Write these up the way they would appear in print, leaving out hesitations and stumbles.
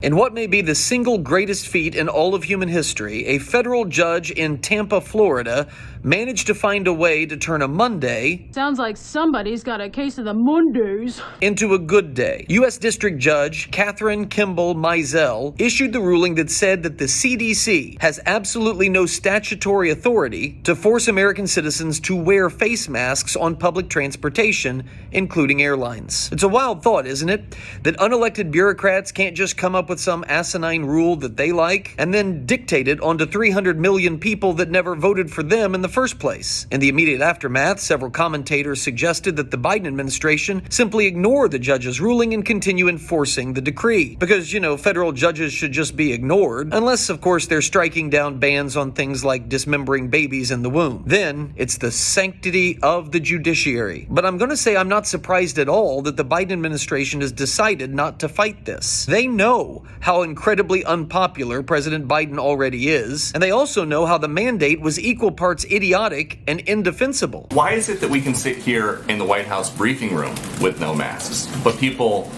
In what may be the single greatest feat in all of human history, a federal judge in Tampa, Florida, managed to find a way to turn a Monday Sounds like somebody's got a case of the Mondays into a good day. U.S. District Judge Catherine Kimball Mizell issued the ruling that said that the CDC has absolutely no statutory authority to force American citizens to wear face masks on public transportation, including airlines. It's a wild thought, isn't it? That unelected bureaucrats can't just come up with some asinine rule that they like and then dictate it onto 300 million people that never voted for them in the first place. In the immediate aftermath, several commentators suggested that the Biden administration simply ignore the judge's ruling and continue enforcing the decree. Because, federal judges should just be ignored, unless, of course, they're striking down bans on things like dismembering babies in the womb. Then, it's the sanctity of the judiciary. But I'm going to say I'm not surprised at all that the Biden administration has decided not to fight this. They know how incredibly unpopular President Biden already is, and they also know how the mandate was equal parts idiotic and indefensible. Why is it that we can sit here in the White House briefing room with no masks, but people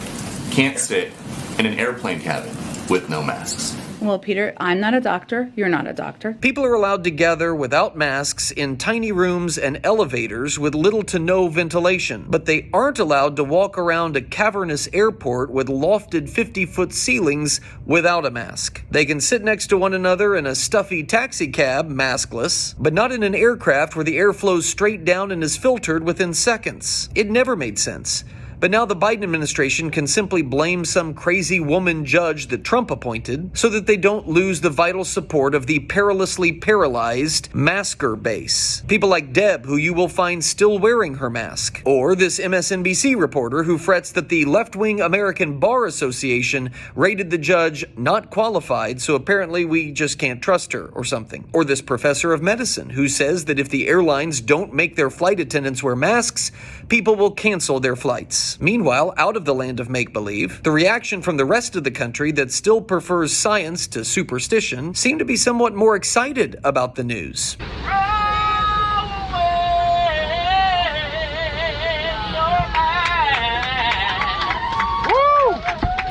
can't sit in an airplane cabin with no masks? Well, Peter, I'm not a doctor. You're not a doctor. People are allowed to gather without masks in tiny rooms and elevators with little to no ventilation, but they aren't allowed to walk around a cavernous airport with lofted 50-foot ceilings without a mask. They can sit next to one another in a stuffy taxi cab, maskless, but not in an aircraft where the air flows straight down and is filtered within seconds. It never made sense. But now the Biden administration can simply blame some crazy woman judge that Trump appointed so that they don't lose the vital support of the perilously paralyzed masker base. People like Deb, who you will find still wearing her mask. Or this MSNBC reporter who frets that the left-wing American Bar Association rated the judge not qualified, so apparently we just can't trust her or something. Or this professor of medicine who says that if the airlines don't make their flight attendants wear masks, people will cancel their flights. Meanwhile, out of the land of make-believe, the reaction from the rest of the country that still prefers science to superstition seemed to be somewhat more excited about the news.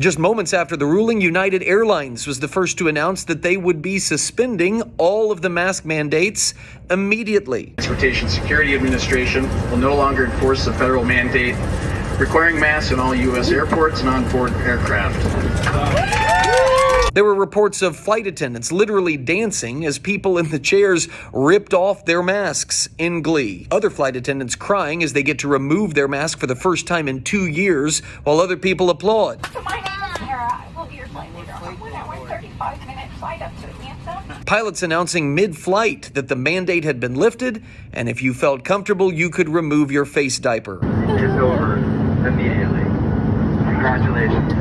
Just moments after the ruling, United Airlines was the first to announce that they would be suspending all of the mask mandates immediately. Transportation Security Administration will no longer enforce the federal mandate requiring masks in all U.S. airports and on-board aircraft. There were reports of flight attendants literally dancing as people in the chairs ripped off their masks in glee. Other flight attendants crying as they get to remove their mask for the first time in 2 years, while other people applaud. Pilots announcing mid-flight that the mandate had been lifted, and if you felt comfortable, you could remove your face diaper. It's over immediately. Congratulations.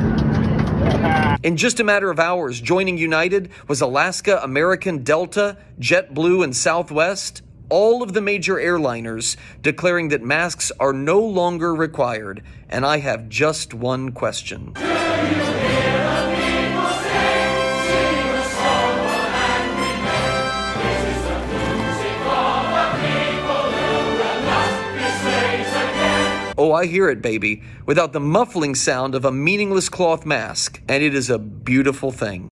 In just a matter of hours, joining United was Alaska, American, Delta, JetBlue, and Southwest. All of the major airliners declaring that masks are no longer required. And I have just one question. Oh, I hear it, baby, without the muffling sound of a meaningless cloth mask. And it is a beautiful thing.